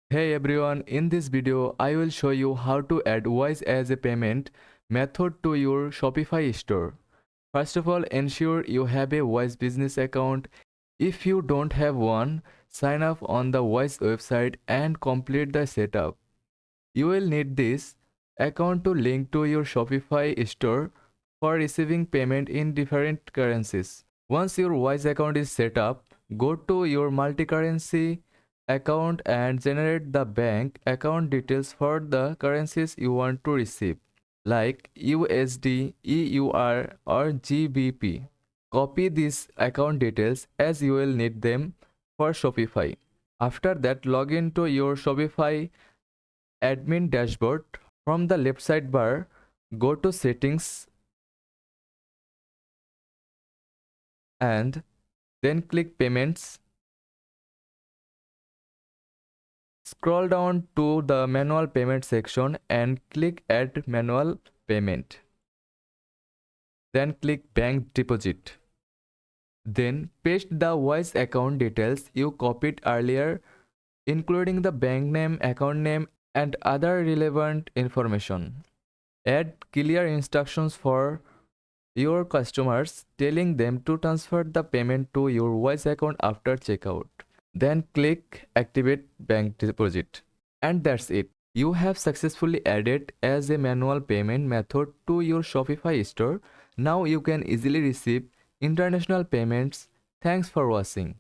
Hey everyone, in this video I will show you how to add Wise as a payment method to your Shopify store. First of all, ensure you have a Wise business account. If you don't have one, sign up on the Wise website and complete the setup. You will need this account to link to your Shopify store for receiving payment in different currencies. Once your Wise account is set up, go to your multi-currency account and generate the bank account details for the currencies you want to receive, like USD, EUR, or GBP. Copy these account details as you will need them for Shopify. After that, log into your Shopify admin dashboard. From the left sidebar, go to Settings and then click Payments. Scroll down to the manual payment section and click Add Manual Payment. Then click Bank Deposit. Then paste the Wise account details you copied earlier, including the bank name, account name, and other relevant information. Add clear instructions for your customers, telling them to transfer the payment to your Wise account after checkout. Then click Activate Bank Deposit. And that's it. You have successfully added as a manual payment method to your Shopify store. Now you can easily receive international payments. Thanks for watching.